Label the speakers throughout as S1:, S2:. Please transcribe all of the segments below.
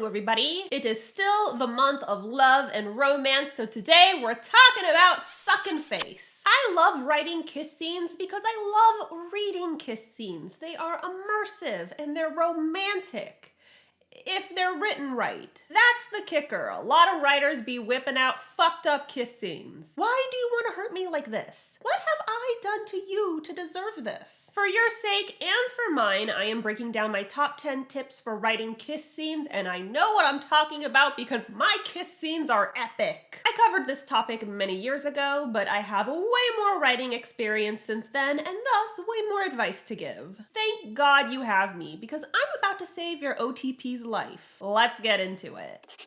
S1: everybody. It is still the month of love and romance, so today we're talking about sucking face. I love writing kiss scenes because I love reading kiss scenes. They are immersive and they're romantic. If they're written right. That's the kicker. A lot of writers be whipping out fucked up kiss scenes. Why do you want to hurt me like this? What have I done to you to deserve this? For your sake and for mine, I am breaking down my top 10 tips for writing kiss scenes, and I know what I'm talking about because my kiss scenes are epic. I covered this topic many years ago, but I have way more writing experience since then, and thus way more advice to give. Thank God you have me, because I'm about to save your OTP's life. Let's get into it.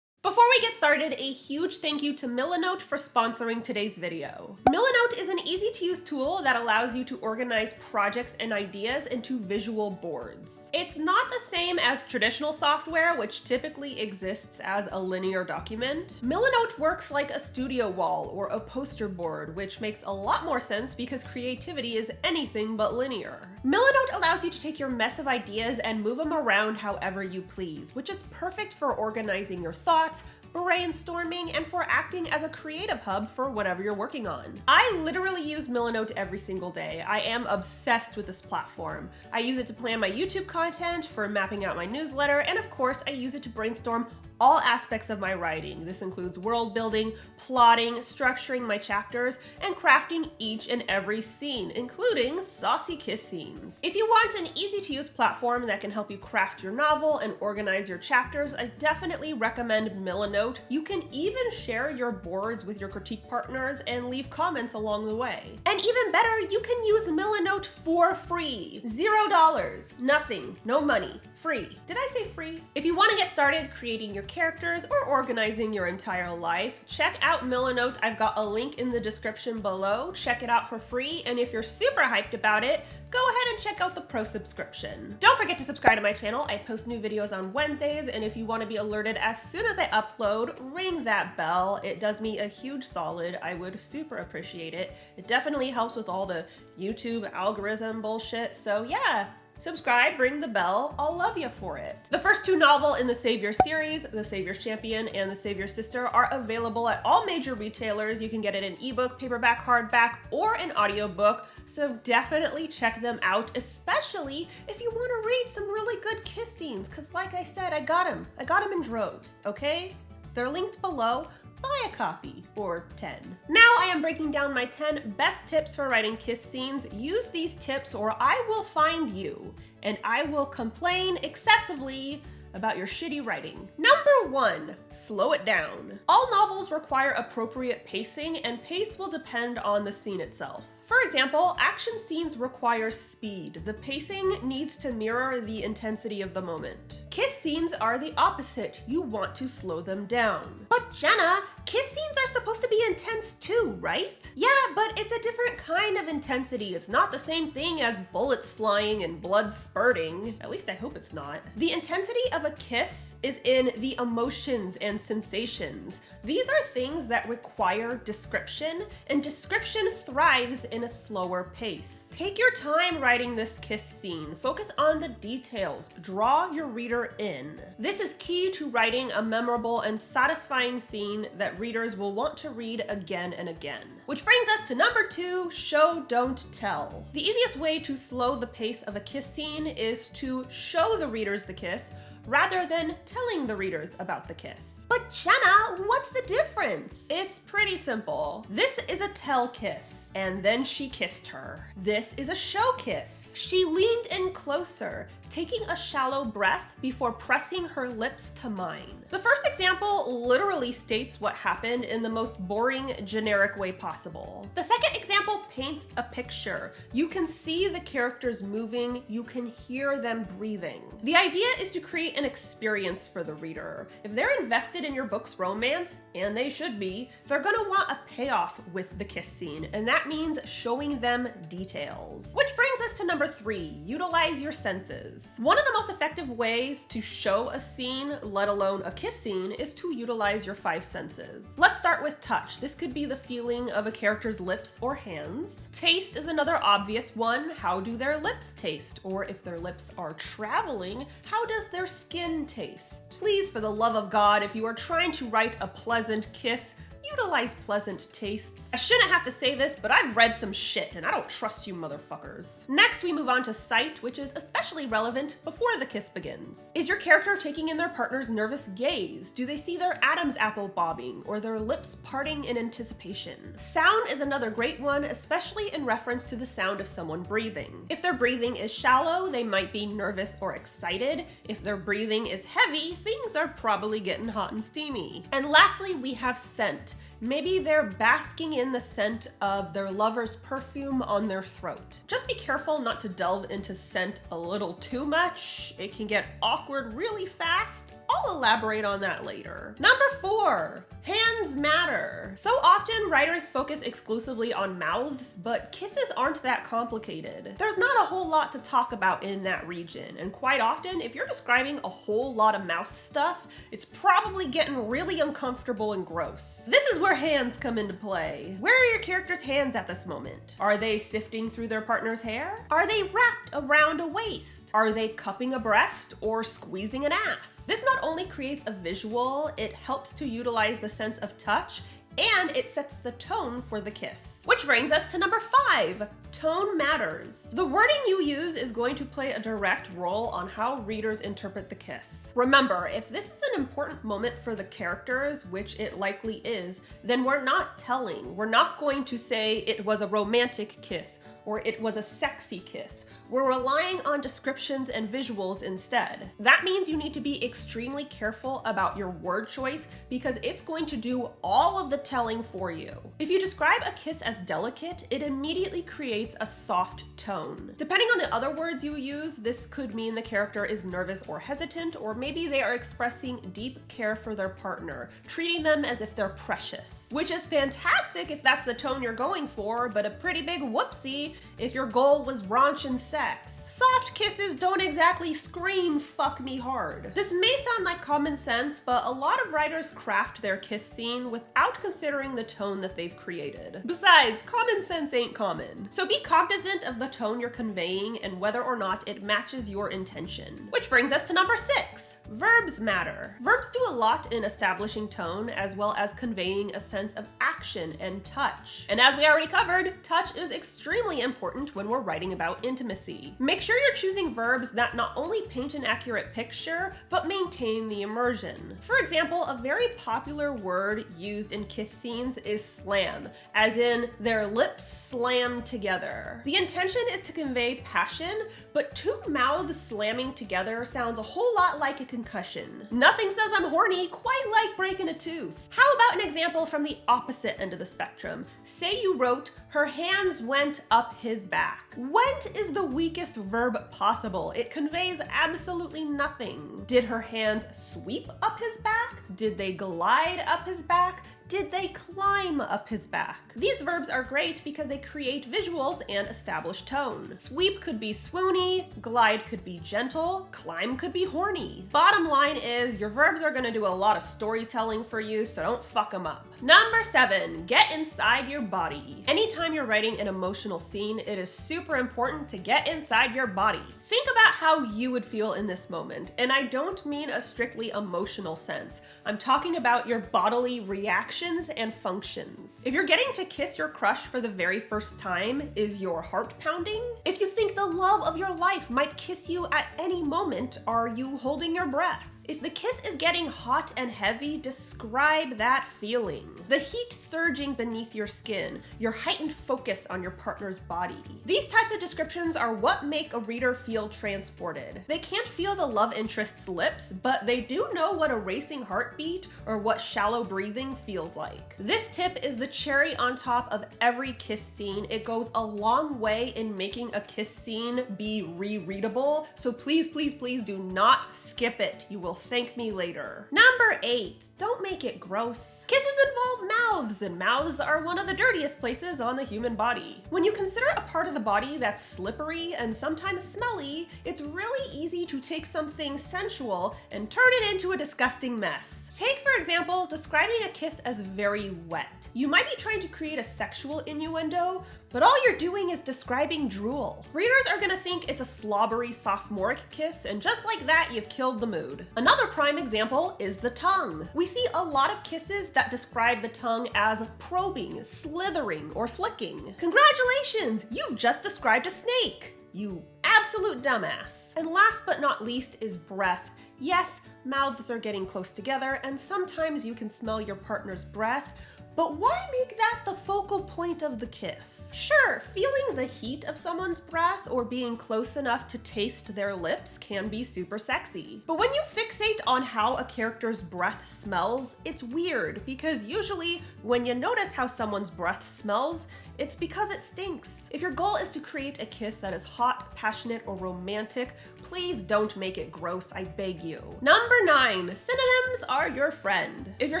S1: Before we get started, a huge thank you to Milanote for sponsoring today's video. Milanote is an easy-to-use tool that allows you to organize projects and ideas into visual boards. It's not the same as traditional software, which typically exists as a linear document. Milanote works like a studio wall or a poster board, which makes a lot more sense because creativity is anything but linear. Milanote allows you to take your mess of ideas and move them around however you please, which is perfect for organizing your thoughts, brainstorming, and for acting as a creative hub for whatever you're working on. I literally use Milanote every single day. I am obsessed with this platform. I use it to plan my YouTube content, for mapping out my newsletter, and of course I use it to brainstorm all aspects of my writing. This includes world building, plotting, structuring my chapters, and crafting each and every scene, including saucy kiss scenes. If you want an easy-to-use platform that can help you craft your novel and organize your chapters, I definitely recommend Milanote. You can even share your boards with your critique partners and leave comments along the way. And even better, you can use Milanote for free. $0, nothing, no money, free. Did I say free? If you want to get started creating your characters or organizing your entire life, check out Milanote. I've got a link in the description below. Check it out for free, and if you're super hyped about it, go ahead and check out the pro subscription. Don't forget to subscribe to my channel. I post new videos on Wednesdays, and if you want to be alerted as soon as I upload, ring that bell. It does me a huge solid. I would super appreciate it. It definitely helps with all the YouTube algorithm bullshit, so yeah. Subscribe, ring the bell, I'll love you for it. The first two novels in the Savior series, The Savior's Champion and The Savior's Sister, are available at all major retailers. You can get it in ebook, paperback, hardback, or an audiobook, so definitely check them out, especially if you want to read some really good kiss scenes, because like I said, I got them in droves, okay? They're linked below. Buy a copy, or 10. Now I am breaking down my 10 best tips for writing kiss scenes. Use these tips or I will find you, and I will complain excessively about your shitty writing. Number 1, slow it down. All novels require appropriate pacing, and pace will depend on the scene itself. For example, action scenes require speed. The pacing needs to mirror the intensity of the moment. Kiss scenes are the opposite. You want to slow them down. But Jenna, kiss scenes are supposed to be intense too, right? Yeah, but it's a different kind of intensity. It's not the same thing as bullets flying and blood spurting. At least I hope it's not. The intensity of a kiss is in the emotions and sensations. These are things that require description, and description thrives in a slower pace. Take your time writing this kiss scene. Focus on the details. Draw your reader in. This is key to writing a memorable and satisfying scene that readers will want to read again and again. Which brings us to number 2, show, don't tell. The easiest way to slow the pace of a kiss scene is to show the readers the kiss, rather than telling the readers about the kiss. But Jenna, what's the difference? It's pretty simple. This is a tell kiss, and then she kissed her. This is a show kiss. She leaned in closer, taking a shallow breath before pressing her lips to mine. The first example literally states what happened in the most boring, generic way possible. The second example paints a picture. You can see the characters moving, you can hear them breathing. The idea is to create an experience for the reader. If they're invested in your book's romance, and they should be, they're gonna want a payoff with the kiss scene, and that means showing them details. Which brings us to number 3, utilize your senses. One of the most effective ways to show a scene, let alone a kiss scene, is to utilize your 5 senses. Let's start with touch. This could be the feeling of a character's lips or hands. sounds. Taste is another obvious one. How do their lips taste? Or if their lips are traveling, how does their skin taste? Please, for the love of God, if you are trying to write a pleasant kiss, utilize pleasant tastes. I shouldn't have to say this, but I've read some shit and I don't trust you motherfuckers. Next, we move on to sight, which is especially relevant before the kiss begins. Is your character taking in their partner's nervous gaze? Do they see their Adam's apple bobbing or their lips parting in anticipation? Sound is another great one, especially in reference to the sound of someone breathing. If their breathing is shallow, they might be nervous or excited. If their breathing is heavy, things are probably getting hot and steamy. And lastly, we have scent. Maybe they're basking in the scent of their lover's perfume on their throat. Just be careful not to delve into scent a little too much. It can get awkward really fast. I'll elaborate on that later. Number 4, hands matter. So often writers focus exclusively on mouths, but kisses aren't that complicated. There's not a whole lot to talk about in that region, and quite often, if you're describing a whole lot of mouth stuff, it's probably getting really uncomfortable and gross. This is where hands come into play. Where are your character's hands at this moment? Are they sifting through their partner's hair? Are they wrapped around a waist? Are they cupping a breast or squeezing an ass? This not only creates a visual, it helps to utilize the sense of touch, and it sets the tone for the kiss. Which brings us to number 5, tone matters. The wording you use is going to play a direct role on how readers interpret the kiss. Remember, if this is an important moment for the characters, which it likely is, then we're not telling. We're not going to say it was a romantic kiss or it was a sexy kiss. We're relying on descriptions and visuals instead. That means you need to be extremely careful about your word choice because it's going to do all of the telling for you. If you describe a kiss as delicate, it immediately creates a soft tone. Depending on the other words you use, this could mean the character is nervous or hesitant, or maybe they are expressing deep care for their partner, treating them as if they're precious. Which is fantastic if that's the tone you're going for, but a pretty big whoopsie if your goal was raunch and sex. Soft kisses don't exactly scream "fuck me hard." This may sound like common sense, but a lot of writers craft their kiss scene without considering the tone that they've created. Besides, common sense ain't common. So be cognizant of the tone you're conveying and whether or not it matches your intention. Which brings us to number 6. Verbs matter. Verbs do a lot in establishing tone as well as conveying a sense of action and touch. And as we already covered, touch is extremely important when we're writing about intimacy. Make sure you're choosing verbs that not only paint an accurate picture, but maintain the immersion. For example, a very popular word used in kiss scenes is slam, as in their lips slam together. The intention is to convey passion, but two mouths slamming together sounds a whole lot like a concussion. Nothing says I'm horny quite like breaking a tooth. How about an example from the opposite end of the spectrum? Say you wrote, her hands went up his back. Went is the weakest verb possible. It conveys absolutely nothing. Did her hands sweep up his back? Did they glide up his back? Did they climb up his back? These verbs are great because they create visuals and establish tone. Sweep could be swoony, glide could be gentle, climb could be horny. Bottom line is your verbs are going to do a lot of storytelling for you, so don't fuck them up. Number 7, get inside your body. Anytime you're writing an emotional scene, it is super important to get inside your body. Think about how you would feel in this moment, and I don't mean a strictly emotional sense. I'm talking about your bodily reactions and functions. If you're getting to kiss your crush for the very first time, is your heart pounding? If you think the love of your life might kiss you at any moment, are you holding your breath? If the kiss is getting hot and heavy, describe that feeling. The heat surging beneath your skin, your heightened focus on your partner's body. These types of descriptions are what make a reader feel transported. They can't feel the love interest's lips, but they do know what a racing heartbeat or what shallow breathing feels like. This tip is the cherry on top of every kiss scene. It goes a long way in making a kiss scene be rereadable, so please, please, please do not skip it. You will you'll thank me later. Number 8, don't make it gross. Kisses involve mouths, and mouths are one of the dirtiest places on the human body. When you consider a part of the body that's slippery and sometimes smelly, it's really easy to take something sensual and turn it into a disgusting mess. Take, for example, describing a kiss as very wet. You might be trying to create a sexual innuendo, but all you're doing is describing drool. Readers are gonna think it's a slobbery, sophomoric kiss, and just like that, you've killed the mood. Another prime example is the tongue. We see a lot of kisses that describe the tongue as probing, slithering, or flicking. Congratulations, you've just described a snake. You absolute dumbass. And last but not least is breath. Yes, mouths are getting close together, and sometimes you can smell your partner's breath, but why make that the focal point of the kiss? Sure, feeling the heat of someone's breath or being close enough to taste their lips can be super sexy. But when you fixate on how a character's breath smells, it's weird, because usually when you notice how someone's breath smells, it's because it stinks. If your goal is to create a kiss that is hot, passionate, or romantic, please don't make it gross, I beg you. Number 9, synonyms are your friend. If you're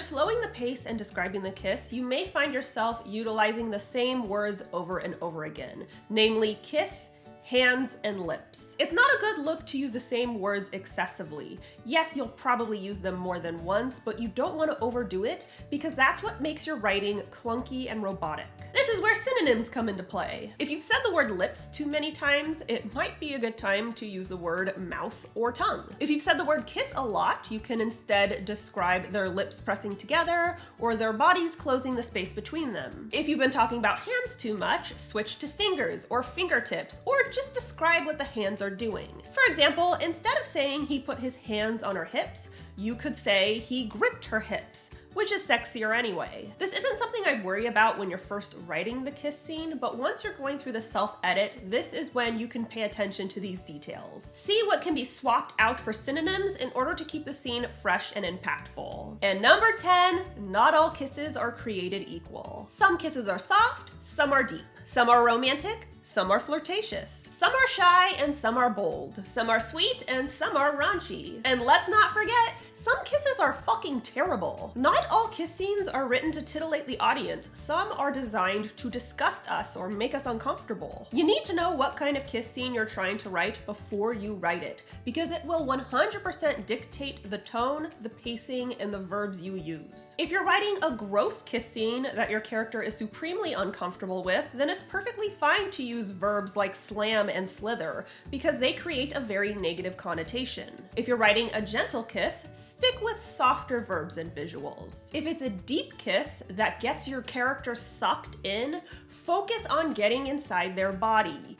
S1: slowing the pace and describing the kiss, you may find yourself utilizing the same words over and over again, namely kiss, hands, and lips. It's not a good look to use the same words excessively. Yes, you'll probably use them more than once, but you don't want to overdo it because that's what makes your writing clunky and robotic. This is where synonyms come into play. If you've said the word lips too many times, it might be a good time to use the word mouth or tongue. If you've said the word kiss a lot, you can instead describe their lips pressing together or their bodies closing the space between them. If you've been talking about hands too much, switch to fingers or fingertips, or just describe what the hands are doing. For example, instead of saying he put his hands on her hips, you could say he gripped her hips, which is sexier anyway. This isn't something I worry about when you're first writing the kiss scene, but once you're going through the self-edit, this is when you can pay attention to these details. See what can be swapped out for synonyms in order to keep the scene fresh and impactful. And number 10, not all kisses are created equal. Some kisses are soft, some are deep. Some are romantic, some are flirtatious. Some are shy and some are bold. Some are sweet and some are raunchy. And let's not forget, some kisses are fucking terrible. Not all kiss scenes are written to titillate the audience. Some are designed to disgust us or make us uncomfortable. You need to know what kind of kiss scene you're trying to write before you write it, because it will 100% dictate the tone, the pacing, and the verbs you use. If you're writing a gross kiss scene that your character is supremely uncomfortable with, then it's perfectly fine to use verbs like slam and slither, because they create a very negative connotation. If you're writing a gentle kiss, stick with softer verbs and visuals. If it's a deep kiss that gets your character sucked in, focus on getting inside their body,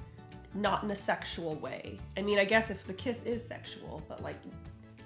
S1: not in a sexual way. I mean, I guess if the kiss is sexual, but like,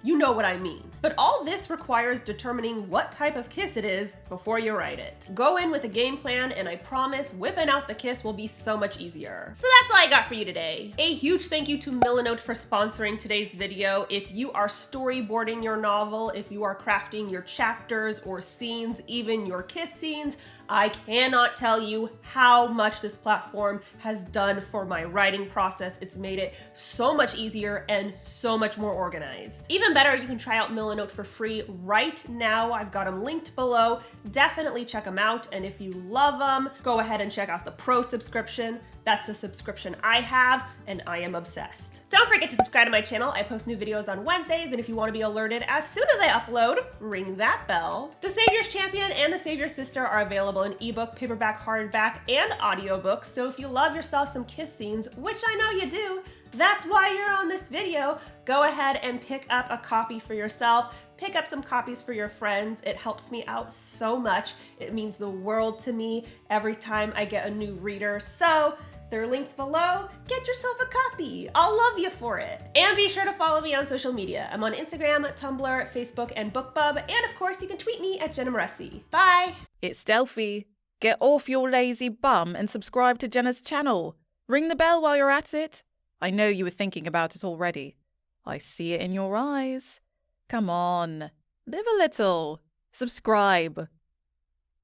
S1: you know what I mean. But all this requires determining what type of kiss it is before you write it. Go in with a game plan, and I promise whipping out the kiss will be so much easier. So that's all I got for you today. A huge thank you to Milanote for sponsoring today's video. If you are storyboarding your novel, if you are crafting your chapters or scenes, even your kiss scenes, I cannot tell you how much this platform has done for my writing process. It's made it so much easier and so much more organized. Even better, you can try out Milanote for free right now. I've got them linked below. Definitely check them out. And if you love them, go ahead and check out the Pro subscription. That's a subscription I have, and I am obsessed. Don't forget to subscribe to my channel. I post new videos on Wednesdays, and if you want to be alerted as soon as I upload, ring that bell. The Savior's Champion and The Savior's Sister are available in ebook, paperback, hardback, and audiobook, so if you love yourself some kiss scenes, which I know you do, that's why you're on this video, go ahead and pick up a copy for yourself. Pick up some copies for your friends. It helps me out so much. It means the world to me every time I get a new reader. So they're linked below. Get yourself a copy. I'll love you for it. And be sure to follow me on social media. I'm on Instagram, Tumblr, Facebook, and BookBub. And of course, you can tweet me at Jenna Moreci. Bye.
S2: It's Stealthy. Get off your lazy bum and subscribe to Jenna's channel. Ring the bell while you're at it. I know you were thinking about it already. I see it in your eyes. Come on, live a little. Subscribe.